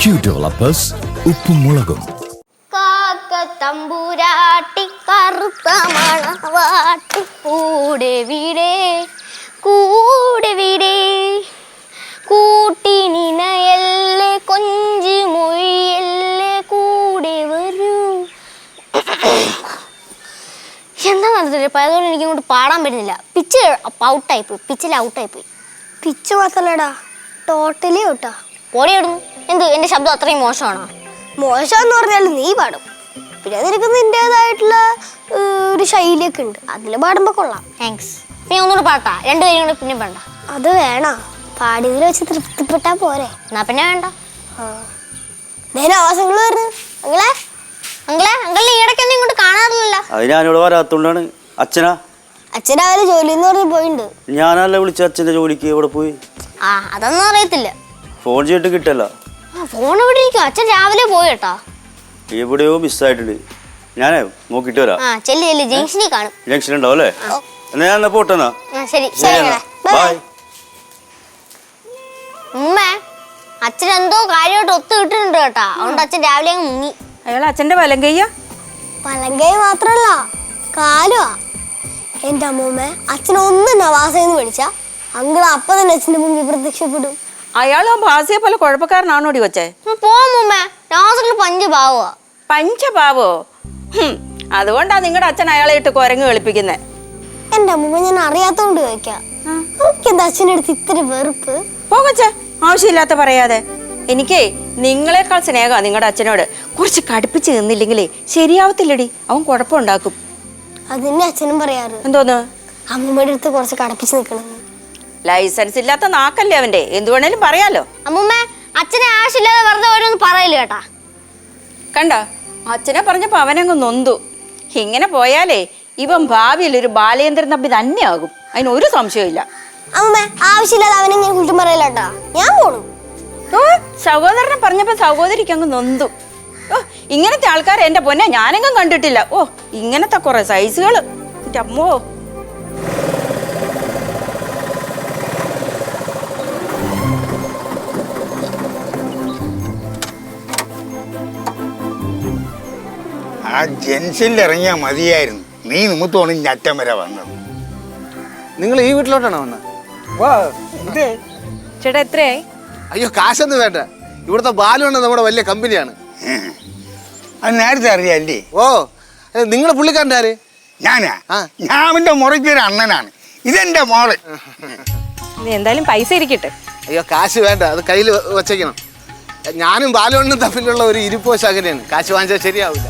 Q Developers ഉപ്പുമുളകും. കാക്ക തമ്പുരാട്ടി കറുത്ത മണവാട്ടി കൂടെ വീടേ കൂട്ടിനിനയല്ലേ കൊഞ്ചി മൊഴിയല്ലേ കൂടെ വരൂ. എന്താ നടത്തില്ല പയതുകൊണ്ട് എനിക്ക് ഇങ്ങോട്ട് പാടാൻ പറ്റുന്നില്ല. പിച്ച് ഔട്ടായിപ്പോയി. പിച്ച് മാത്രല്ലടാ ടോട്ടലി ഔട്ടാ. പോടി ഇടുന്നു. എന്ത് എൻ്റെ ശബ്ദം അത്രയും മോശമാണോ? മോശമെന്ന് പറഞ്ഞാൽ നീ പാടും. പിന്നെ നിനക്ക് നിൻ്റെതായിട്ടുള്ള ഒരു ശൈലിയൊക്കെ ഉണ്ട്. അതിൽ പാടുമ്പോൾ കൊള്ളാം. താങ്ക്സ്. പിന്നെ ഒന്നുകൂടെ പാട്ടാ? രണ്ടുപേരും കൂടെ പിന്നെ വേണ്ട? അത് വേണോ? പാടിയതിൽ വെച്ച് തൃപ്തിപ്പെട്ടാ പോരെ? എന്നാ പിന്നെ വേണ്ട. ആവാസങ്ങള് വരുന്നു. അങ്കിളെ ഈടക്കൊന്നും ഇങ്ങോട്ട് കാണാറില്ലല്ലോ. അത് ഞാനിവിടെ വരാത്തോണ്ടാണ്. അച്ഛൻ രാവിലെ ജോലി എന്ന് പറഞ്ഞ് പോയിട്ടുണ്ട്. ഞാനല്ല വിളിച്ച അച്ഛൻ്റെ ജോലിക്ക് എവിടെ പോയി? അതൊന്നും അറിയത്തില്ല. ഫോൺ ചെയ്തിട്ട് കിട്ടല്ല. ഫോൺ എവിടെ ഇരിക്കും? അച്ഛൻ രാവിലെ പോയി കേട്ടാ. എവിടെയോ മിസ്സായിട്ടുണ്ട്. ഞാനേ നോക്കിട്ട് വരാം. ജംഗ്ഷനിൽ കാണും. ജംഗ്ഷൻ ഉണ്ടാവും അല്ലേ? എന്നാ ഞാൻ പോട്ടെന്നാ. ശരി. ബൈ. ഉമ്മേ, അച്ഛൻ എന്തോ കാര്യമായിട്ട് ഒത്തു കിട്ടുന്നുണ്ട് കേട്ടാ. അതുകൊണ്ട് അച്ഛൻ രാവിലെ അങ്ങ് മുങ്ങി. അയാൾ അച്ഛന്റെ വലങ്കയ്യ മാത്രല്ല കാലുവാ. എന്റെ അമ്മൂമ്മ അച്ഛനൊന്നും നവാസെന്ന് വിളിച്ച അങ്കിൾ അപ്പൊ തന്നെ അച്ഛന്റെ മുമ്പിൽ പ്രത്യക്ഷപ്പെടും. അയാളോ ഭാസിയെ പോലെ കുഴപ്പക്കാരനാണോടി കൊച്ചേ? പോമ്മൂമ്മേ, നാസറിൽ പഞ്ചപാവോ? അതുകൊണ്ടാ നിങ്ങളുടെ അച്ഛൻ അയാളെ ഇട്ട് കുരങ്ങ് കളിപ്പിക്കുന്നേ. എന്റെ അമ്മൂമ്മ ഞാൻ അറിയാത്തോണ്ട് ചോദിക്കാം. എന്താ അച്ഛൻ്റെ അടുത്ത് ഇത്ര വെറുപ്പ്? പോകച്ചേ, ആവശ്യമില്ലാത്ത പറയാതെ. എനിക്കേ നിങ്ങളെക്കാൾ സ്നേഹമാണ് നിങ്ങളുടെ അച്ഛനോട്. കുറച്ച് കടുപ്പിച്ച് നിന്നില്ലെങ്കിലേ ശരിയാവത്തില്ലടി. അവൻ കുഴപ്പമുണ്ടാക്കും. അതിന്റെ അച്ഛനും പറയാറ്. എന്തോന്ന്? അമ്മൂമ്മയുടെ അടുത്ത് കുറച്ച് കടുപ്പിച്ച് നിൽക്കണം. ലൈസൻസ് ഇല്ലാത്ത നാക്കല്ലേ അവന്റെ. എന്തു വേണേലും പറയാലോ. അമ്മൂമ്മ അച്ഛനെ ആവശ്യമില്ലാതെ വെറുതെ ഓരോന്നും പറയില്ല കേട്ടാ. കണ്ട, അച്ഛനെ പറഞ്ഞപ്പോ അവനങ്ങ് നൊന്തു. ഇങ്ങനെ പോയാലേ ഇവൻ ഭാവിയിൽ ഒരു ബാലേന്ദ്രൻ തമ്പി തന്നെ ആകും. അതിനൊരു സംശയമില്ല. അമ്മൂമ്മ ആവശ്യമില്ലാതെ അവനെ കുറ്റം പറയില്ല കേട്ടാ. ഞാൻ പോണു. സഹോദരനെ പറഞ്ഞപ്പോ സഹോദരിക്ക് അങ്ങ് നൊന്തു. ഇങ്ങനത്തെ ആൾക്കാരെ എന്റെ പൊന്നെ ഞാനെങ്കും കണ്ടിട്ടില്ല. ഇങ്ങനത്തെ കുറെ സൈസുകള്. അമ്മോ, ആ ജംഗ്ഷനിൽ ഇറങ്ങിയാൽ മതിയായിരുന്നു. നീ നിമിത്തോണ് ഞറ്റം വരെ വന്നത്. നിങ്ങൾ ഈ വീട്ടിലോട്ടാണോ വന്നത്? ചേട്ടാ എത്രയായി? അയ്യോ, കാശൊന്നും വേണ്ട. ഇവിടുത്തെ ബാലുണ്ട് നമ്മുടെ വലിയ കമ്പനിയാണ്. അത് നേരത്തെ അറിയാല്ലേ? നിങ്ങളുടെ പുള്ളിക്കാരൻ്റെ ആര്? ഞാൻ അവൻ്റെ മുറയ്ക്കൊരു അണ്ണനാണ്. ഇതെന്റെ മോള്. എന്തായാലും പൈസ ഇരിക്കട്ടെ. അയ്യോ, കാശ് വേണ്ട, അത് കയ്യിൽ വച്ചേക്കണം. ഞാനും ബാലുണ്ണും തമ്മിലുള്ള ഒരു ഇരിപ്പോശ അങ്ങനെയാണ്. കാശ് വാങ്ങിച്ചാൽ ശരിയാവില്ല.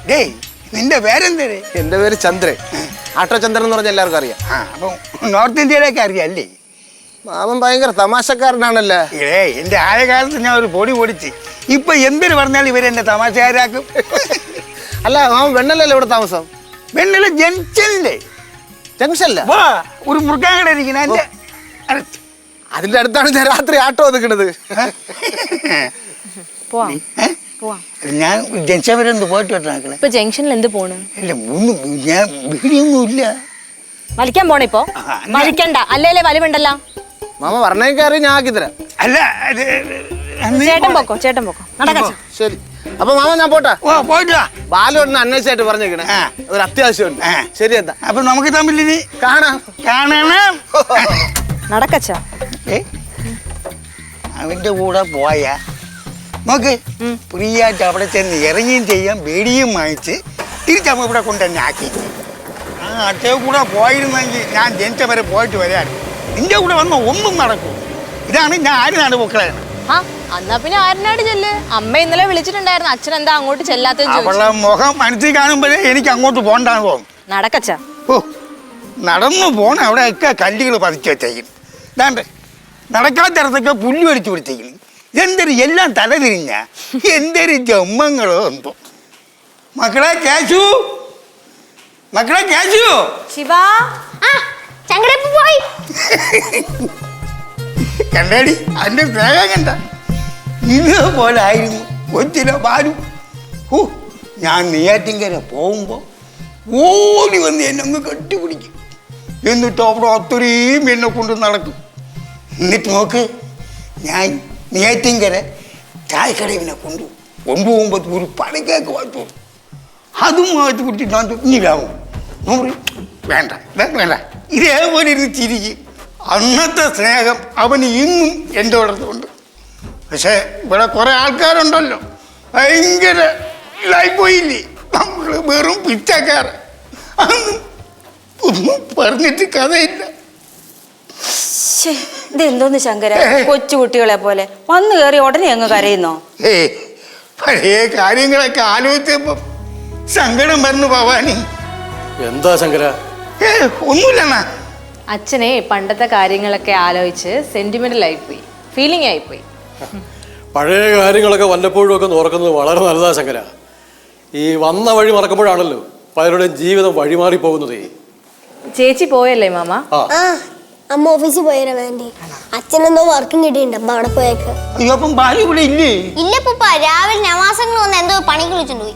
ഡേയ്, നിന്റെ പേരെന്തേ? എൻ്റെ പേര് ചന്ദ്രൻ. ആട്ടോ ചന്ദ്രൻ എന്ന് പറഞ്ഞാൽ എല്ലാവർക്കും അറിയാം. അപ്പം നോർത്ത് ഇന്ത്യയിലേക്ക് അറിയാല്ലേ? മാമൻ ഭയങ്കര തമാശക്കാരനാണല്ലേ? എന്റെ ആയ കാലത്ത് ഞാൻ ഒരു പൊടി പൊടിച്ച്. ഇപ്പൊ എന്തിനു പറഞ്ഞാലും ഇവരെന്നെ തമാശക്കാരാക്കും. അല്ല, മാമൻ വെണ്ണലല്ലേ ഇവിടെ താമസം? വെണ്ണല ജംഗ്ഷനില്ലേ? ജംഗ്ഷനില്ല, ഒരു മുറുക്കാൻ കട ഇരിക്കണ അതിന്റെ അടുത്താണ് ഞാൻ രാത്രി ആട്ടോ നിൽക്കുന്നത്. ഞാൻ ജംഗ്ഷൻ വരെ ഒന്ന് പോയിട്ട് വരണേ. ഇപ്പൊ ജംഗ്ഷനിൽ എന്ത് പോണ്? ഇല്ല, ഒന്നും ഞാൻ വീടിയൊന്നും ഇല്ല. വലിക്കാൻ പോണ ഇപ്പൊ? വലിക്കണ്ട, അല്ലേ വലിവുണ്ടല്ലോ. മാമ പറഞ്ഞേക്ക് അറിയാം, ഞാൻ ആക്കി തരാം. അല്ല, ചേട്ടൻ പോക്കോ നടക്കാം. ശരി, അപ്പൊ മാമ ഞാൻ പോട്ടാ. പോയിട്ടാ. ബാലുണ്ണ അന്വേഷിച്ചായിട്ട് പറഞ്ഞേക്കണേ, ഒരു അത്യാവശ്യമുണ്ട്. ശരി, എന്താ അപ്പൊ നമുക്ക് തമ്മിൽ ഇനി കാണാം. നടക്കച്ച. അവന്റെ കൂടെ പോയാ നോക്ക്, ഫ്രീ ആയിട്ട് അവിടെ ചെന്ന് ഇറങ്ങിയും ചെയ്യാം, ബേഡിയും വാങ്ങിച്ച് തിരിച്ചമ്മ ഇവിടെ കൊണ്ടുതന്നെ ആക്കി. അച്ഛൻ കൂടെ പോയിരുന്നെങ്കിൽ ഞാൻ ജനിച്ച വരെ പോയിട്ട് വരാൻ. നിന്റെ കൂടെ വന്ന ഒന്നും നടക്കും. ഇതാണ് ഞാൻ ആരിനാട് പൊക്കളയാണ്. എന്നാ പിന്നെ ആരിനാട് ചെല്ല്. അമ്മ ഇന്നലെ വിളിച്ചിട്ടുണ്ടായിരുന്നു. അച്ഛൻ എന്താ അങ്ങോട്ട് ചെല്ലാത്ത? അവളുടെ മുഖം മനസ്സിൽ കാണുമ്പോഴേ എനിക്ക് അങ്ങോട്ട് പോകണ്ടാന്ന് തോന്നും. നടക്കച്ച. നടന്നു പോണ അവിടെയൊക്കെ കല്ലുകൾ പതിച്ചു വെച്ചേക്കുന്നു. ഇതാണ്ട് നടക്കാത്തിടത്തൊക്കെ പുല്ല് വലിച്ചു പിടിച്ചേക്കുന്നു. ഇതെന്തൊരു എല്ലാം തലതിരിഞ്ഞ എന്തൊരു ജമ്മങ്ങളോ എന്തോ. മക്കളെ കേശു ശിവാ, പോയി കണ്ടേടി, അതിന്റെ സ്നേഹം കണ്ട. ഇതുപോലെ ആയിരുന്നു കൊച്ചിലെ ബാലു. ഞാൻ നെയ്യാറ്റിൻകര പോകുമ്പോ ഓടി വന്ന് എന്നെ അങ്ങ് കെട്ടിപ്പിടിക്കും. എന്നിട്ട് അവിടെ അത്രയും എന്നെ കൊണ്ട് നടക്കും. എന്നിട്ട് നോക്ക്, ഞാൻ നെയ്യാറ്റിൻകര ചായക്കടവിനെ കൊണ്ടുപോകുമ്പോൾ ഒരു പണിക്കേക്ക് വായിച്ചു അതും മാറ്റി കുടിച്ചിട്ട് ഞാൻ ഇനിയാവും വേണ്ട വേണ്ട ഇതേപോലെ ഇരുന്ന് ചിരിക്ക്. അന്നത്തെ സ്നേഹം അവന് ഇന്നും എൻ്റെ അടുത്തുണ്ട്. പക്ഷേ ഇവിടെ കുറേ ആൾക്കാരുണ്ടല്ലോ ഭയങ്കര ഇതായി പോയില്ലേ, നമ്മൾ വെറും പിച്ചക്കാർ. അതൊന്നും ഒന്നും പറഞ്ഞിട്ട് കഥയില്ല. ഇതെന്തോന്ന് ശങ്കര, കൊച്ചു കുട്ടികളെ പോലെ വന്നു കയറി ഉടനെ അങ്ങ് കരയുന്നോ? പഴയ കാര്യങ്ങളൊക്കെ ആലോചിച്ചപ്പോ സങ്കടം വന്നു ഭവാനി. എന്താ ശങ്കര? ഒന്നുമില്ലണ്ണാ. അച്ഛനെ പണ്ടത്തെ കാര്യങ്ങളൊക്കെ ആലോചിച്ച് സെന്റിമെന്റൽ ആയിപ്പോയി, ഫീലിംഗ് ആയിപ്പോയി. പഴയ കാര്യങ്ങളൊക്കെ വല്ലപ്പോഴും ഒക്കെ ഓർക്കുന്നത് വളരെ നല്ലതാ ശങ്കര. ഈ വന്ന വഴി മറക്കുമ്പോഴാണല്ലോ പലരുടെയും ജീവിതം വഴിമാറി പോകുന്നത്. ചേച്ചി പോയല്ലേ മാമ? അമ്മ ഓഫീസിൽ പോയാ വേണ്ടി. അച്ഛനെന്തോ വർക്കും കിട്ടിയിട്ടുണ്ട്, അപ്പൊ അവിടെ പോയേക്ക്. അയ്യോ, അപ്പം ബാലു ഇവിടെ ഇല്ലേ? ഇല്ല പപ്പ, രാവിലെ നവാസങ്ങൾ വന്ന് എന്തോ പണിക്ക് വിളിച്ചോണ്ട് പോയി.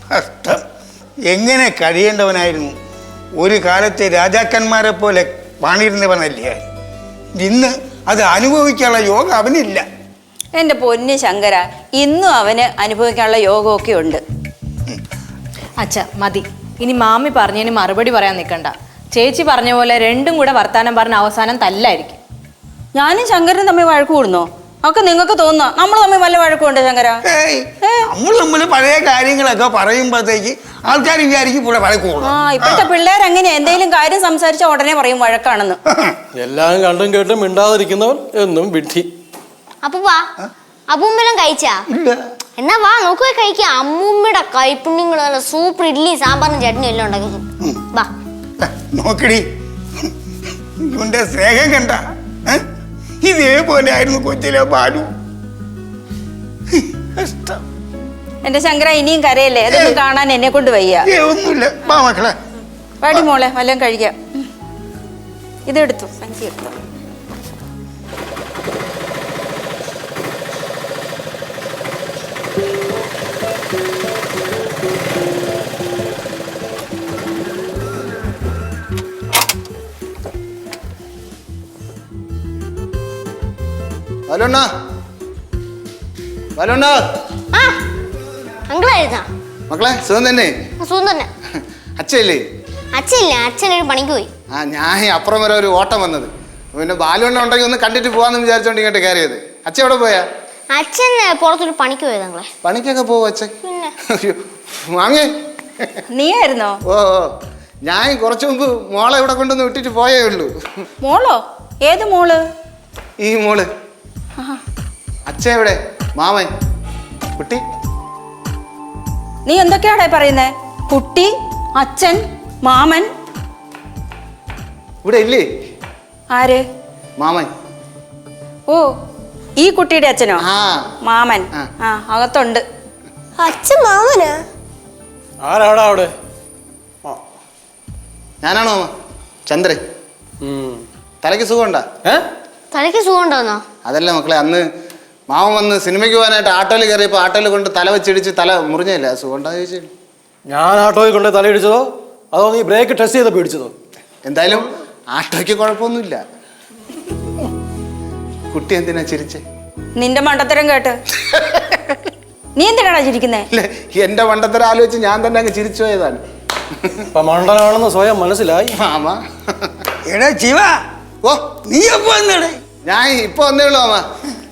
കഷ്ടം. എങ്ങനെ കഴിയേണ്ടവനായിരുന്നു. ഒരു കാലത്തെ രാജാക്കന്മാരെ പോലെ പണിയിരുന്നവനല്ലേ. ഇന്ന് അത് അനുഭവിക്കാനുള്ള യോഗം അവനില്ല. എൻ്റെ പൊന്ന് ശങ്കര, ഇന്നും അവന് അനുഭവിക്കാനുള്ള യോഗമൊക്കെ ഉണ്ട്. അച്ഛ മതി, ഇനി മാമി പറഞ്ഞതിന് മറുപടി പറയാൻ നിൽക്കണ്ട. ചേച്ചി പറഞ്ഞ പോലെ രണ്ടും കൂടെ വർത്താനം പറഞ്ഞ അവസാനം തല്ലായിരിക്കും. ഞാനും ശങ്കരനും തമ്മിൽ വഴക്ക് കൂടുന്നോ? ഒക്കെ നിങ്ങൾക്ക് തോന്നുക നമ്മൾ തമ്മിൽ വല്ല വഴക്കുണ്ട് ശങ്കര? നമ്മൾ പഴയ കാര്യങ്ങളൊക്കെ പറയുമ്പോഴത്തേക്ക് ആൾക്കാർ വിചാരിക്കും ഇവിടെ വഴക്കുള്ളൂ. ഇപ്പോഴത്തെ പിള്ളേർ എങ്ങനെയാ, എന്തെങ്കിലും കാര്യം സംസാരിച്ചാൽ ഉടനെ പറയും വഴക്കാണെന്ന്. എല്ലാം കണ്ടും കേട്ടും മിണ്ടാതിരിക്കുന്നവൻ എന്നും വിഡ്ഢി. അപ്പൂപ്പാ, അപ്പൂമ്പെല്ലാം കഴിച്ചാ? എന്നാ വാ നോക്കുക കഴിക്കാം. അമ്മൂമ്മയുടെ കൈപ്പുണ്യങ്ങൾ സൂപ്പർ ഇഡ്ഡലി സാമ്പാറും ചട്നിയും എല്ലാം ഉണ്ടാക്കി. വാ നോക്കടി, ഇവന്റെ സ്നേഹം കണ്ട. ഇതേപോലെ ആയിരുന്നു കൊച്ചിലെ ബാലു. എന്റെ ശങ്കര, ഇനിയും കരയല്ലേ? അതൊന്നും കാണാൻ എന്നെ കൊണ്ട് വയ്യ. ഒന്നുമില്ല, വാ മക്കളെ. പാടി മോളെ, വല്ലതും കഴിക്കാം. ഇതെടുത്തു, സഞ്ചി എടുത്തു. മക്കളെ സുഖം തന്നെ? സുഖം തന്നെ. അച്ഛല്ലേ? അച്ഛനില്ല, അച്ഛനൊരു പണിക്ക് പോയി. ഞാൻ അപ്പുറം വരെ ഒരു ഓട്ടം വന്നത്. പിന്നെ ബാലുണ്ണ ഉണ്ടെങ്കിൽ ഒന്ന് കണ്ടിട്ട് പോവാന്ന് വിചാരിച്ചോണ്ട് ഇങ്ങോട്ട് കയറിയത്. അച്ഛൻ എവിടെ പോയാ? അച്ഛൻ പുറത്തൊരു പണിക്ക് പോയത്. ഞങ്ങളെ പണിക്കൊക്കെ പോവും അച്ഛൻ? വാങ്ങേ നീയായിരുന്നോ? ഓ ഞാൻ കുറച്ചു മുമ്പ് മോളെ ഇവിടെ കൊണ്ടൊന്ന് വിട്ടിട്ട് പോയേ ഉള്ളൂ. മോളോ? ഏത് മോള്? ഈ മോള്. അച്ഛൻ എവിടെ? മാമൻ, കുട്ടി. നീ എന്തൊക്കെയാടെ പറയുന്നേ? കുട്ടി, അച്ഛൻ, മാമൻ. ഇവിടെ ഇല്ലേ? ആര്? മാമൻ. ഓ, ഈ കുട്ടിയുടെ അച്ഛനോ? മാമൻ. അകത്തുണ്ട്. അച്ഛൻ മാമനാ? ആരാടാ അവിടെ? ഞാനാണോ മാമ? ചന്ദ്രൻ. തലയ്ക്ക് സുഖമുണ്ടാ? തലയ്ക്ക് സുഖം ഉണ്ടോന്നോ? അതല്ല മക്കളെ, അന്ന് മാമൻ വന്ന് സിനിമയ്ക്ക് പോകാനായിട്ട് ആട്ടോയിൽ കയറിയപ്പോൾ ആട്ടോയിൽ കൊണ്ട് തല വെച്ചിടിച്ച് തല മുറിഞ്ഞില്ല. സുഖം ഉണ്ടാ ചോദിച്ചു. ഞാൻ ആട്ടോയിൽ കൊണ്ട് തലയിടിച്ചതോ അതോ നീ ബ്രേക്ക് ടെസ്റ്റ് ചെയ്ത് പേടിച്ചതോ? എന്തായാലും ആട്ടോയ്ക്ക് കുഴപ്പമൊന്നുമില്ല. കുട്ടി എന്തിനാ ചിരിച്ചേ? നിന്റെ മണ്ടത്തരം കേട്ട്. നീ എന്തിനാടാ ചിരിക്കുന്നേ? എന്റെ മണ്ടത്തരം ആലോചിച്ച് ഞാൻ തന്നെ അങ്ങ് ചിരിച്ചു പോയതാണ്. മണ്ടനാണെന്ന് സ്വയം മനസ്സിലായി മാമ. എടാ ശിവ, ഓ നീ എപ്പോ വന്നേടേ? ഞാൻ ഇപ്പൊ വന്നേ ഉള്ളൂ മാമ.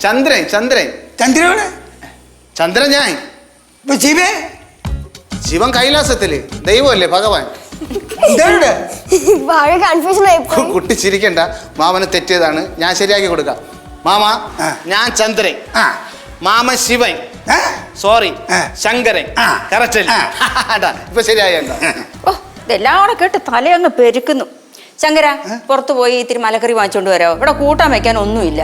ചന്ദ്രൻ. ചന്ദ്രവിടെ? ചന്ദ്രൻ ഞാൻ. ഇപ്പൊ ശിവേ? ശിവൻ കൈലാസത്തില് ദൈവമല്ലേ, ഭഗവാൻ. കൺഫ്യൂഷൻ ആയിപ്പോ. കുട്ടി ചിരിക്കണ്ട, മാമന് തെറ്റിയതാണ്, ഞാൻ ശരിയാക്കി കൊടുക്കാം. മാമ, ഞാൻ ചന്ദ്രൻ, മാമ ശിവൻ, സോറി ശങ്കരൻ. കറക്റ്റ് ഇപ്പൊ ശരിയായല്ലോ. ഓ, ഇതെല്ലാം കൂടെ കേട്ട് തലയങ്ങ് പെരുക്കുന്നു. ശങ്കര, പുറത്തു പോയി ഇത്തിരി മലക്കറി വാങ്ങിച്ചോണ്ട് വരാമോ? ഇവിടെ കൂട്ടാൻ വെക്കാൻ ഒന്നുമില്ല.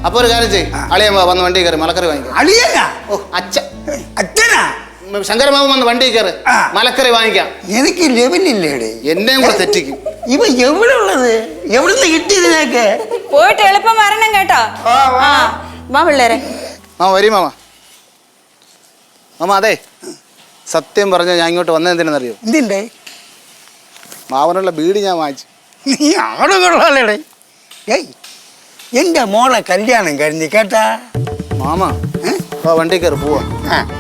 അപ്പൊ ഒരു കാര്യം ചെയ്യും, അളിയൻ വന്ന് വണ്ടി കയറി മലക്കറി വാങ്ങിക്കാം. അളിയനാ? ഓ അച്ഛനാ? ശങ്കര മാമ വന്ന് വണ്ടി കയറി മലക്കറി വാങ്ങിക്കാം. എനിക്ക് ലെവലില്ലേടേ, എന്നെയും കൂടെ തെറ്റിക്കും. ഇവ എവിടെ ഉള്ളത്? എവിടുന്ന് കിട്ടിയതിനൊക്കെ? പോയിട്ട് എളുപ്പം വരണം കേട്ടോ. വാ പിള്ളേരെ. മാമ വരി മാമ. മാമ അതെ, സത്യം പറഞ്ഞ ഞാൻ ഇങ്ങോട്ട് വന്നതെന്തിനെന്നറിയോ? എന്തിണ്ടേ? മാവനുള്ള ബീഡി ഞാൻ വാങ്ങിച്ചു. നീ ആളുകളല്ലേ? ഏയ്, എൻ്റെ മോളെ കല്യാണം കഴിഞ്ഞ് കേട്ടാ മാമ. വണ്ടി കയറി പോവാ.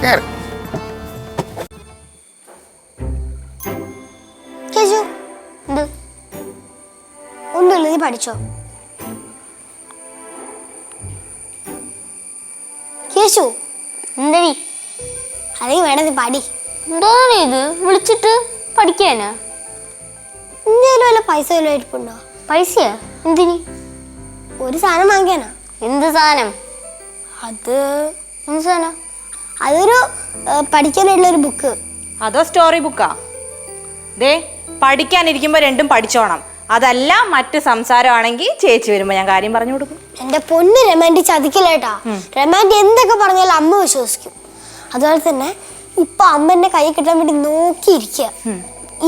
കേറ്. കേശു എന്ത് ഒന്നുമില്ല, നീ പഠിച്ചോ. കേശു എന്തടി? അല്ലെങ്കിൽ വേണം നീ പഠി. എന്താണ് ഇത് വിളിച്ചിട്ട് പഠിക്കാനാ? എന്തെങ്കിലും വല്ല പൈസ വല്ലതും ഇരിപ്പുണ്ടോ? പൈസയാ? എന്തിനി? ഒരു സാധനം വാങ്ങിക്കാനാ. എന്ത് സാധനം? അത് എന്ത് സാധനം? അതൊരു പഠിക്കാനായിട്ടുള്ളൊരു ബുക്ക്. അതോ സ്റ്റോറി ബുക്കാ? ദേ പഠിക്കാനിരിക്കുമ്പോൾ രണ്ടും പഠിച്ചോണം. അതല്ല മറ്റ് സംസാരമാണെങ്കിൽ ചേച്ചി വരുമ്പോൾ ഞാൻ കാര്യം പറഞ്ഞു കൊടുക്കും. എന്റെ പൊന്ന് രമാൻറ്റി ചതിക്കില്ലേട്ടാ. രമാൻറ്റി എന്തൊക്കെ പറഞ്ഞാലും അമ്മ വിശ്വസിക്കും. അതുപോലെ തന്നെ ഇപ്പൊ അമ്മ എന്റെ കൈ കിട്ടാൻ വേണ്ടി നോക്കിയിരിക്കുക.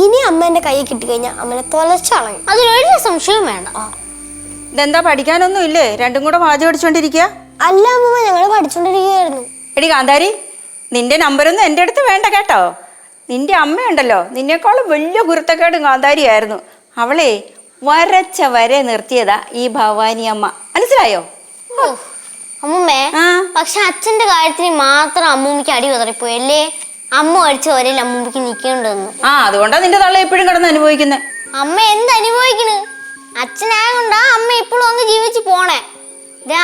ഇനി അമ്മ എന്റെ കൈ കിട്ടിക്കഴിഞ്ഞാൽ അമ്മനെ തൊലച്ചളയും. അതിലൊരു സംശയവും വേണ്ട. ഇതെന്താ പഠിക്കാനൊന്നും ഇല്ലേ? രണ്ടും കൂടെ വാചകം അടിച്ചോണ്ടിരിക്കുക? അല്ല അമ്മ, ഞങ്ങള് പഠിച്ചോണ്ടിരിക്കുകയായിരുന്നു. എടി കാന്താരി, നിന്റെ നമ്പരൊന്നും എൻ്റെ അടുത്ത് വേണ്ട കേട്ടോ. നിന്റെ അമ്മയുണ്ടല്ലോ, നിന്നേക്കാളും വലിയ ഗുരുത്തക്കേടും കാന്താരിയായിരുന്നു. അവളെ വരച്ച വരെ നിർത്തിയതാ ഈ ഭവാനി അമ്മ, മനസ്സിലായോ? അമ്മൂമ്മേ, പക്ഷെ അച്ഛന്റെ കാര്യത്തിന് മാത്രം അമ്മൂമ്മക്ക് അടി ഉതറിപ്പോയി അല്ലേ? അമ്മ അടിച്ച വരയിൽ അമ്മൂമ്മക്ക് നിൽക്കേണ്ടി വന്നു. അതുകൊണ്ടാ നിന്റെ തള്ള എപ്പോഴും കിടന്ന് അനുഭവിക്കുന്നത്. അമ്മ എന്ത് അനുഭവിക്കണ്? അച്ഛനായോണ്ടാ അമ്മ ഇപ്പോഴും അങ്ങ് ജീവിച്ചു പോണേ.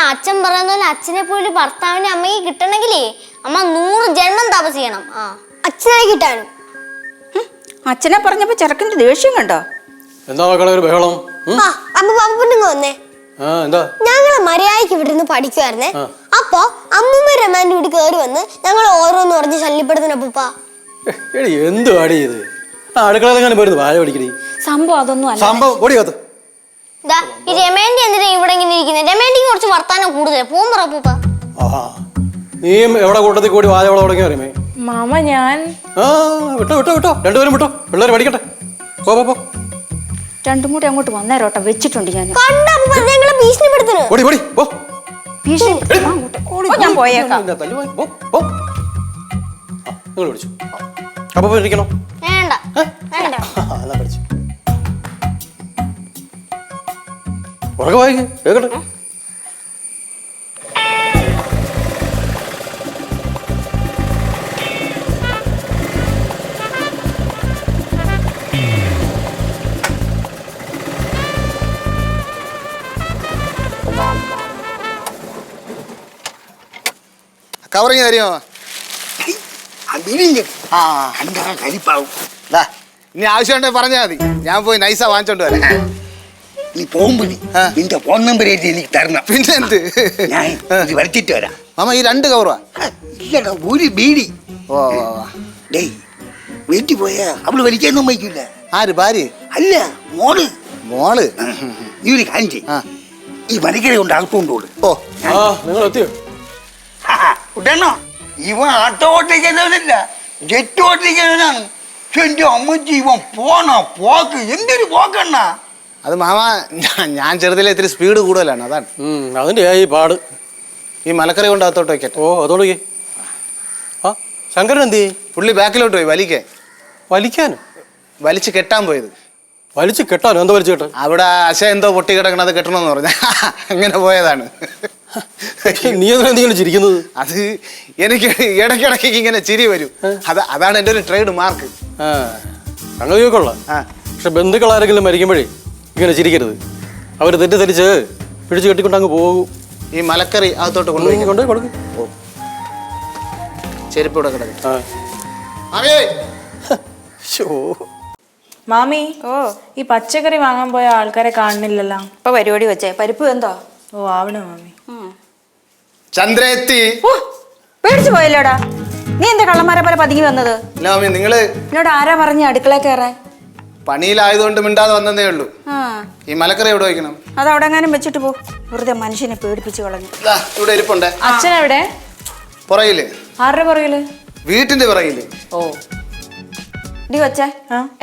അച്ഛൻ പറയുന്ന പോലെ അച്ഛനെ പോലെ ഭർത്താവിനെ അമ്മയ്ക്ക് കിട്ടണമെങ്കിലേ അമ്മ 100 ജന്മം തപസ് ചെയ്യണം. അച്ഛനായി കിട്ടാനും. അച്ഛനെ പറഞ്ഞപ്പോ ചെറുക്കന്റെ ദേഷ്യം കണ്ടോ? എന്താ മക്കളെ ഒരു ബഹളം? വന്നേ. എന്താ? ഞങ്ങള് മര്യാദയ്ക്ക് ഇവിടെ നിന്ന് പഠിക്കുവായിരുന്നേ. അപ്പൊ അമ്മൂമ്മ രമാൻറ്റി വീട്ടിൽ കയറി വന്ന് ഞങ്ങൾ ഓരോന്ന് പറഞ്ഞ് ശല്യപ്പെടുത്തുന്ന അപ്പൂപ്പ. എന്ത് പാടി ഇത്? അടുക്കള പോയിരുന്നു വാഴ പഠിക്കണേ. സംഭവം അതൊന്നും അല്ല. സംഭവം പൊടിയാത്ത ഈ രമേന്റി എന്തിനാ ഇവിടെ ഇങ്ങനെ ഇരിക്കുന്നത്? രമേന്റിക്ക് കുറച്ച് വർത്താനം കൂടുതൽ. പോകുമ്പോ അപ്പൂപ്പ നീയും എവിടെ കൂട്ടത്തിൽ കൂടി വാഴ തുടങ്ങി അറിയുമേ? മാമ ഞാൻ വിട്ടോ വിട്ടോ വിട്ടോ, രണ്ടുപേരും വിട്ടോ, പിള്ളേർ പഠിക്കട്ടെ. പോ രണ്ടും കൂടി അങ്ങോട്ട് വന്നേരോട്ടെ, വെച്ചിട്ടുണ്ട് ഞാൻ. ഞാൻ പോയേക്കാം. നിങ്ങൾ വിളിച്ചു അപ്പൊ ഇരിക്കണോ? വേണ്ട വേണ്ട. ഉറക്കെ വായിക്ക് കേക്കട്ടെ. കവറിങ് തരുമോ? കരിപ്പാവും. ഇനി ആവശ്യമുണ്ടെങ്കിൽ പറഞ്ഞാൽ മതി, ഞാൻ പോയി നൈസാ വാങ്ങിച്ചോണ്ട് വരാം. നീ പോകുമ്പോ നിന്റെ ഫോൺ നമ്പർ എഴുതി എനിക്ക് തരണം. പിന്നെ എന്ത്? ഞാൻ ഇത് വരച്ചിട്ട് വരാം. മാമ ഈ 2 കവറാ? ഇല്ലടാ, ഒരു ബീഡി. ഓ ഡേയ്, വീട്ടിൽ പോയാ അവള് വലിക്കാനൊന്നും വയ്ക്കില്ല. ആര്? ഭാര്യ? അല്ല, മോള്. മോള്? നീ ഒരു കാര്യം ചെയ്യ്, ഈ മരക്കര കൊണ്ട് അകത്തോണ്ടോട്. നിങ്ങൾ എത്തിയോ? കുട്ടണ്ണ, ഇവൻ ആട്ടോ ഓട്ടിക്കുന്നവനല്ല, ജെറ്റ് ഓട്ടിക്കുന്നവനാണ്. എന്റെ അമ്മച്ചി, ഇവൻ പോണ പോക്ക് എന്തൊരു പോക്കണ്ണ. അത് മാമ, ഞാൻ ചെറുതിലെ ഇത്തിരി സ്പീഡ് കൂടുതലാണ്, അതാണ്. അതിന്റെ ഈ പാട്. ഈ മലക്കറി കൊണ്ട് അകത്തോട്ട് വയ്ക്കട്ടെ. അതോട് ശങ്കരൻ എന്ത്? പുള്ളി ബാക്കിലോട്ട് പോയി വലിക്കാൻ. വലിക്കാനോ? വലിച്ചു കെട്ടാൻ പോയത്. വലിച്ചു കെട്ടാനോ? എന്താ വലിച്ചു കെട്ടാൻ? അവിടെ അശ എന്തോ പൊട്ടി കിടക്കണത് കെട്ടണമെന്ന് പറഞ്ഞ അങ്ങനെ പോയതാണ്. നീ എന്തെങ്കിലും ചിരിക്കുന്നത്? അത് എനിക്ക് ഇടയ്ക്കിടയ്ക്ക് ഇങ്ങനെ ചിരി വരും. അതാണ് എൻ്റെ ഒരു ട്രേഡ് മാർക്ക്. അങ്ങനെ കൊള്ളാം. പക്ഷെ ബന്ധുക്കൾ ആരെങ്കിലും മരിക്കുമ്പോഴേ ഇങ്ങനെ ചിരിക്കരുത്. അവർ തെറ്റിദ്ധരിച്ച് പിടിച്ചു കെട്ടിക്കൊണ്ട് അങ്ങ് പോകും. ഈ മലക്കറി അകത്തോട്ട് കൊണ്ടുപോയി കൊടുക്കും. ചെരുപ്പ് ഇവിടെ കിടക്കും. മാമി, ഈ പച്ചക്കറി വാങ്ങാൻ പോയ ആൾക്കാരെ കാണുന്നില്ലല്ലോ. ഇപ്പൊ പരിപാടി വെച്ചേ, പരിപ്പ് എന്തോ? ആവണോ മാമി? ചന്ദ്രയെത്തി. പേടിച്ചു പോയല്ലോടാ. നീ എന്താ കള്ളന്മാരെ പോലെ പതുങ്ങി വന്നത്? ഇല്ല മാമി, നിങ്ങള് എന്നോട് ആരാ പറഞ്ഞ അടുക്കള കയറാൻ? പണിയിലായതുകൊണ്ട് മിണ്ടാതെ വന്നതേ ഉള്ളൂ. ഈ മലക്കറി എവിടെ വയ്ക്കണം? അത് അവിടെ എങ്ങാനും വെച്ചിട്ട് പോ. വെറുതെ മനുഷ്യനെ പേടിപ്പിച്ചു കളഞ്ഞു. ഇവിടെ ഇരിപ്പുണ്ട്. അച്ഛൻ എവിടെ? പുറകില്. ആരുടെ പുറകില്? വീട്ടിന്റെ പുറകില്. ഡി വച്ചേ,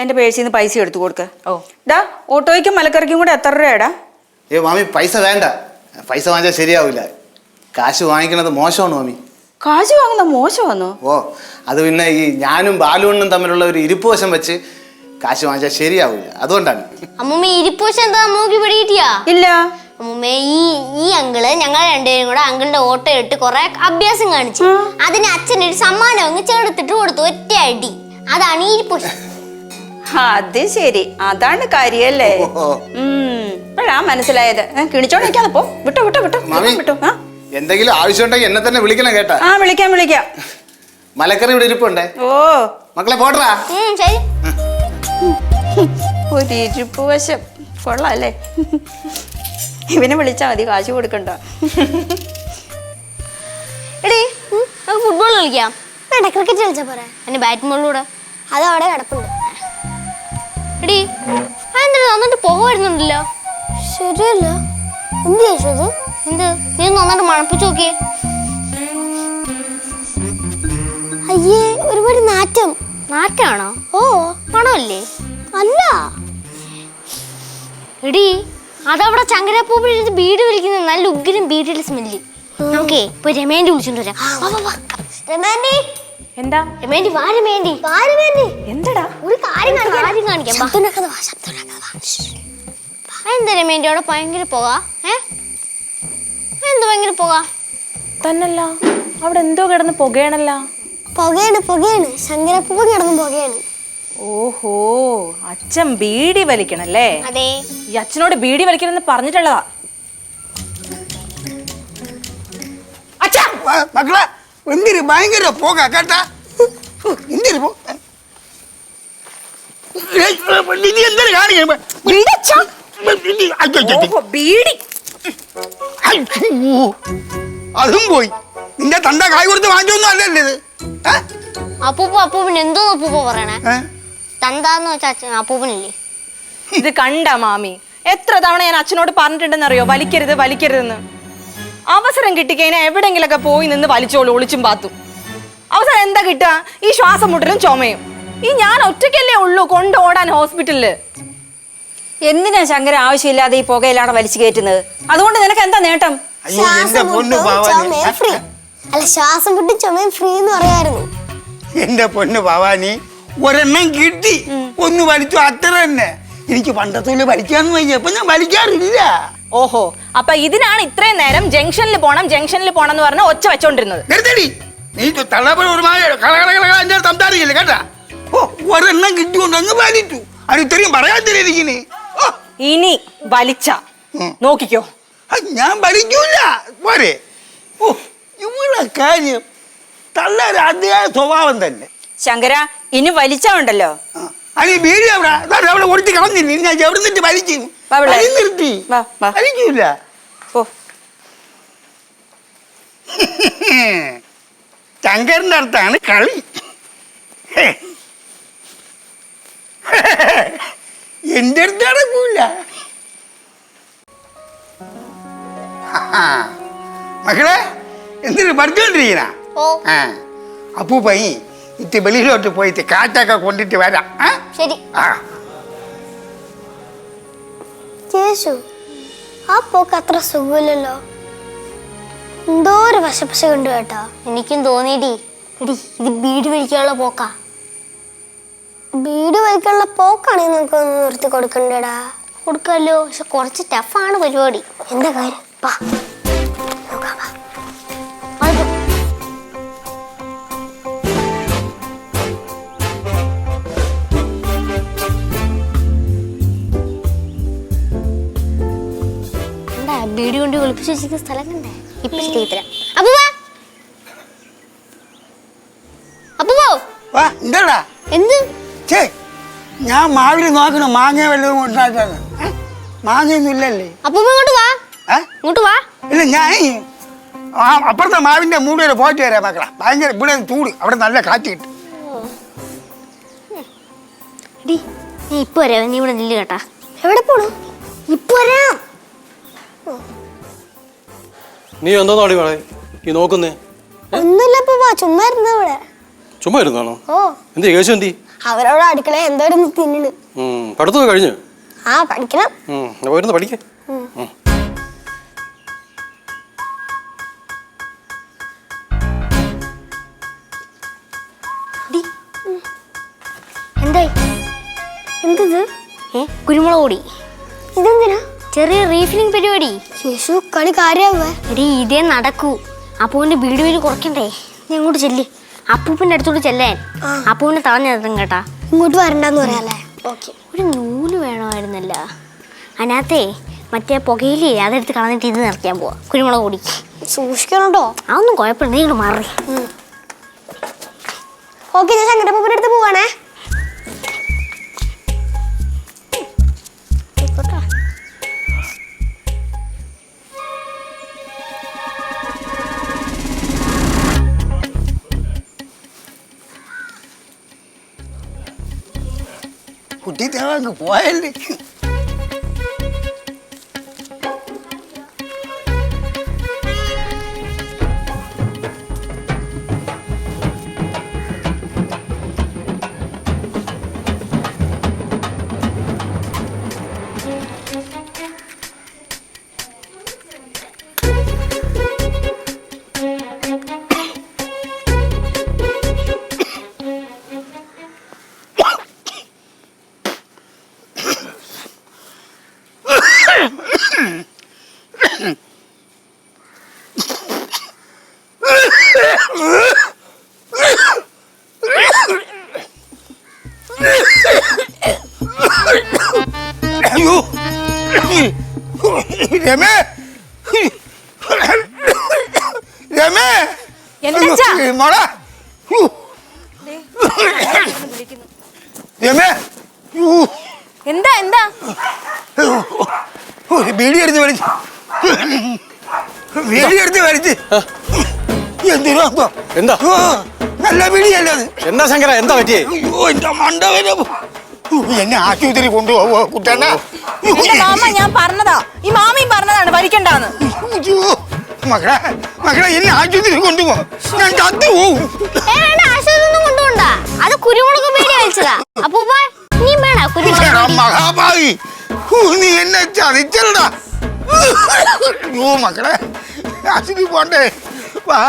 എന്റെ പേഴ്സിന്ന് പൈസ എടുത്തു കൊടുക്ക. ഡാ, ഓട്ടോയ്ക്കും മലക്കറിക്കും കൂടെ എത്ര രൂപയാടാ? മാമി, പൈസ വേണ്ട. പൈസ വാങ്ങിച്ചാൽ ശരിയാവില്ല. കാശ് വാങ്ങിക്കണത് മോശമാണ് മാമി. കാശ് വാങ്ങുന്ന മോശമാണോ? അത് പിന്നെ ഈ ഞാനും ബാലുവണ്ണും തമ്മിലുള്ള ഒരു ഇരിപ്പ് വശം വെച്ച് കാശ് വാങ്ങിച്ചാൽ ശരിയാവില്ല, അതുകൊണ്ടാണ്. അമ്മൂമ്മ ഇരിപ്പോശം എന്താ നോക്കി പിടികിട്ടിയാ? ഇല്ല. അമ്മൂമ്മേ ഈ അങ്കിള് ഞങ്ങൾ രണ്ടുപേരും കൂടെ അങ്കിളിന്റെ ഓട്ടോ ഇട്ട് കുറെ അഭ്യാസം കാണിച്ചു. അതിന് അച്ഛനൊരു സമ്മാനം അങ്ങ് ചേർത്തിട്ട് കൊടുത്തു, ഒറ്റ അടി. അതാണ് ഈ പുഷ്. അത് ശരി, അതാണ് കാര്യല്ലേ. ഇപ്പോഴാ മനസ്സിലായത്. കിണിച്ചോണ്ടിരിക്കാതെ പോ. വിട്ടോ വിട്ടോ വിട്ടോ മാമി, വിട്ടോ. എന്തെങ്കിലും ആവശ്യമുണ്ടെങ്കിൽ എന്നെ തന്നെ വിളിക്കണം കേട്ടാ. വിളിക്കാം വിളിക്കാം. മലക്കറി ഇവിടെ ഇരിപ്പുണ്ടേ. ഓ മക്കളെ പോട്ടറാ. ശരി. ഒരു ഇരിപ്പ് വശം കൊള്ളാല്ലേ. ഇവനെ വിളിച്ചാ മതി, കാശ് കൊടുക്കണ്ട. എടീ നമുക്ക് ഫുട്ബോൾ കളിക്കാം. വേണ്ട, ക്രിക്കറ്റ് കളിച്ചാ പോരാ. എന്റെ ബാറ്റ് ബോളിലൂടെ അത് അവിടെ കിടപ്പുണ്ട്. എടീ അതെന്താ നന്നായിട്ട് പുക വരുന്നുണ്ടല്ലോ. ശരിയല്ല. എന്ത് ചോദിച്ചത്? എന്ത് നീ നന്നായിട്ട് മണപ്പിച്ച് നോക്കിയേ. അയ്യേ, ഒരുപാട് നാറ്റം. നാറ്റാണോ? ഓ, മണമല്ലേ? അല്ല. എടീ അതവിടെ ചങ്കരപ്പൂപ്പിൽ ബീഡ് വലിക്കുന്ന നല്ല ഉഗ്രം ബീഡിയുടെ സ്മെല്ല്. നമുക്കേ ഇപ്പൊ രമേന്റെ വിളിച്ചോണ്ട് വരാം. രമേന്റി, എന്താ രമേന്റി, വാ രമേന്റി, വാ രമേന്റി. എന്തടാ? ഒരു കാര്യം കാണിക്കാം. എന്താ രമേന്റി അവിടെ ഭയങ്കര പുക? എന്താ ഭയങ്കര പുക? തന്നല്ല, അവിടെ എന്തോ കിടന്ന് പുകയാണല്ല. പുകയാണ് ശങ്കരപ്പൂവ് കിടന്ന് പുകയാണ്. ഓഹോ, അച്ഛൻ ബീഡി വലിക്കണല്ലേ? അതെ. ഈ അച്ഛനോട് ബീഡി വലിക്കണമെന്ന് പറഞ്ഞിട്ടുള്ളതാ. അച്ഛാ മക്കളെ, എന്തിന് ഭയങ്കര പോക കേട്ടാ. എന്തിന് എന്തൊരു കാണിക്കും. അതും പോയി. നിന്റെ തണ്ട കായ് കൊടുത്ത് വാങ്ങിച്ചൊന്നും അല്ലല്ലേ ഇത്. അപ്പൂപ്പൻ എന്തോ അപ്പൂപ്പ പറയണേ. തന്താന്ന് വെച്ചാ അച്ഛൻ അപ്പൂപ്പനില്ലേ? ഇത് കണ്ട മാമി, എത്ര തവണ ഞാൻ അച്ഛനോട് പറഞ്ഞിട്ടുണ്ടെന്നറിയോ വലിക്കരുത് വലിക്കരുതെന്ന്. അവസരം കിട്ടിക്കഴിഞ്ഞാൽ എവിടെങ്കിലൊക്കെ പോയി നിന്ന് വലിച്ചോളൂ, ഒളിച്ചും പാത്തും. അവസരം എന്താ കിട്ടുക? ഈ ശ്വാസം മുട്ടലും ചുമയും. ഈ ഞാൻ ഒറ്റയ്ക്കല്ലേ ഉള്ളൂ കൊണ്ടോടാൻ ഹോസ്പിറ്റലില്. എന്തിനാ ശങ്കര ആവശ്യമില്ലാതെ ഈ പുകയിലാണ് വലിച്ചു കയറ്റുന്നത്? അതുകൊണ്ട് നിനക്ക് എന്താ നേട്ടം? ശ്വാസം മുട്ടും ചുമയും ഫ്രീ എന്ന് പറയായിരുന്നു. എന്റെ പൊന്നു ഭവാനി, ഒരെണ്ണം കിട്ടി, ഒന്ന് വലിച്ചു, അത്ര തന്നെ. എനിക്ക് പണ്ടത്തോലെ വലിക്കാന്ന് വയ്യപ്പോ ഞാൻ വലിക്കാറില്ല. ഓഹോ, അപ്പൊ ഇതിനാണ് ഇത്രയും നേരം ജംഗ്ഷനിൽ പോണം എന്ന് പറഞ്ഞ ഒച്ച വെച്ചോണ്ടിരുന്നത്. നീ തള്ളപ്പുറമായ സംസാരിക്കില്ല കേട്ടാ. ഒരെണ്ണം കിട്ടിക്കൊണ്ട് അങ്ങ് വലിച്ചു. അത് ഇത്രയും പറയാത്തിരിക്കണേ. ഇനി വലിച്ച നോക്കിക്കോ, ഞാൻ വലിക്കൂല പോരെ. ഓ, ഇവിടെ കാര്യം തള്ളേരെ അതേ സ്വഭാവം തന്നെ. ശങ്കര, ഇനി വലിച്ചാ ഉണ്ടല്ലോ. അത് ബീഡി അവിടെ കൊടുത്ത് കളഞ്ഞില്ല. ഞാൻ എവിടെ നിന്നിട്ട് വലിച്ചു നിർത്തി. വലിക്കൂല. ശങ്കരന്റെ അടുത്താണ് കളി. എന്റെ അടുത്ത് നടക്കൂല. മക്കളെ, എന്തിനു പഠിച്ചോണ്ടിരിക്കണ? അപ്പൂപ്പൈ ഇത്തി വെളിയിലോട്ട് പോയിട്ട് കാറ്റൊക്കെ കൊണ്ടിട്ട് വരാം. ശരി. ചേച്ചു, ആ പോക്ക് അത്ര സുഖമില്ലല്ലോ. എന്തോ ഒരു വശപ്പശ കണ്ടു കേട്ടാ. എനിക്കും തോന്നിയിടി. എടി, ഇത് ബീഡ് വലിക്കാനുള്ള പോക്കാ. ബീഡ് വലിക്കാനുള്ള പോക്കാണെങ്കിൽ നമുക്ക് ഒന്ന് നിർത്തി കൊടുക്കണ്ടേടാ. കൊടുക്കാമല്ലോ, പക്ഷെ കുറച്ച് ടഫാണ് പരിപാടി. എന്താ കാര്യം? വാ നോക്കാം. ബീഡി കൊണ്ട് ഒളിപ്പിച്ച് വെച്ചിരിക്കുന്ന സ്ഥലം കണ്ടേ? ഇപ്പൊ ശരിയാ. എന്താടാ എന്ത്? ഞാൻ മാവില് നോക്കണ മാങ്ങ വല്ലതും ഉണ്ടാക്കാണ്. മാങ്ങയൊന്നും ഇല്ലല്ലേ? ഇങ്ങോട്ട് വാ, ഇങ്ങോട്ട് വാ. ഇല്ല, ഞാൻ അപ്പുറത്തെ മാവിന്റെ മൂട് വരെ പോയിട്ട് വരാം മക്കളാ. ഭയങ്കര ഇവിടെ ചൂട്, അവിടെ നല്ല കാറ്റ് കിട്ടും. നീ ഇപ്പൊ വരാം. നീ ഇവിടെ നില്ല് കേട്ടാ. എവിടെ പോണു? ഇപ്പൊ വരാം. നീ എന്താ ഈ നോക്കുന്നേ? ഒന്നുമില്ല, ചുമ്മാ ഇരുന്ന ഇവിടെ. ചുമ്മാ ഇരുന്നാണോ? ഓ, എന്ത് കേശു എന്തി? അവരവിടെ അടുക്കള എന്തോ തിന്നിന്. പഠിത്തമൊക്കെ കഴിഞ്ഞു? ആ, പഠിക്കണം. പോയിരുന്നു പഠിക്കേ. എന്തായി? എന്തത്? കുരുമുളക് പൊടി. ഇതെന്തിനാ? ചെറിയ റീഫില്ലിംഗ് പരിപാടി. യേശു കളി കാര്യാവേ എടീ ഇതേ നടക്കൂ. അപ്പൂവിന്റെ വീട് വീട് കുറയ്ക്കണ്ടേ? നീ ഇങ്ങോട്ട് ചെല്ലി. അപ്പൂപ്പിന്റെ അടുത്തോട്ട് ചെല്ലാൻ. അപ്പൂവിനെ തടഞ്ഞു നിർത്തും കേട്ടാ. ഇങ്ങോട്ട് വരണ്ടെന്ന് പറയാല്ലേ? ഓക്കെ. ഒരു നൂല് വേണമായിരുന്നല്ല. അതിനകത്തേ മറ്റേ പുകയിലേ അതെടുത്ത് കളഞ്ഞിട്ട് ഇത് നിറയ്ക്കാൻ പോവാ. കുരുമുളക് പൊടി സൂക്ഷിക്കണം കേട്ടോ. അതൊന്നും കുഴപ്പമില്ല, നീ ഇങ്ങോട്ട് മാറി. ഓക്കെ, ഞാൻ ശങ്കരപ്പൂപ്പിന്റെ അടുത്ത് പോവാണേ. കുട്ടി തേങ്ങ പോയല്ലേ. അയ്യോ രമേ, രമേ മോളെ, രമേ എന്താ എന്താ ബീഡി എടുത്ത് വലിച്ച്, ബീഡി എടുത്ത് വലിച്ച് എന്തിനോ എന്താ നല്ല ബീഡിയല്ലേ അത്? എന്താ ശങ്കര, എന്താ പറ്റിയേ? അയ്യോ എന്റെ മണ്ടവനെ എന്നെ ആശുപത്രി കൊണ്ടുപോവോ കുട്ടണ്ണ? എന്റെ മാമ ഞാൻ പറഞ്ഞതാ, ഈ മാമയും പറഞ്ഞതാണ് വലിക്കണ്ടാന്ന്. മകളെ മകളെ എന്നെ ആശുപത്രി കൊണ്ടുപോ, ഞാൻ ചത്തു പോവും. ആശുപത്രി കൊണ്ടുപോണ്ട, അത് കുരുമുളക് പേടി വലിച്ചതാ. അപ്പൊ നീ വേണ കുരുമുളക് മഹാഭാവി, നീ എന്നെ ചതിച്ചല്ലടാ. അയ്യോ മക്കളെ ആശുപത്രി പോണ്ടേ, വാ.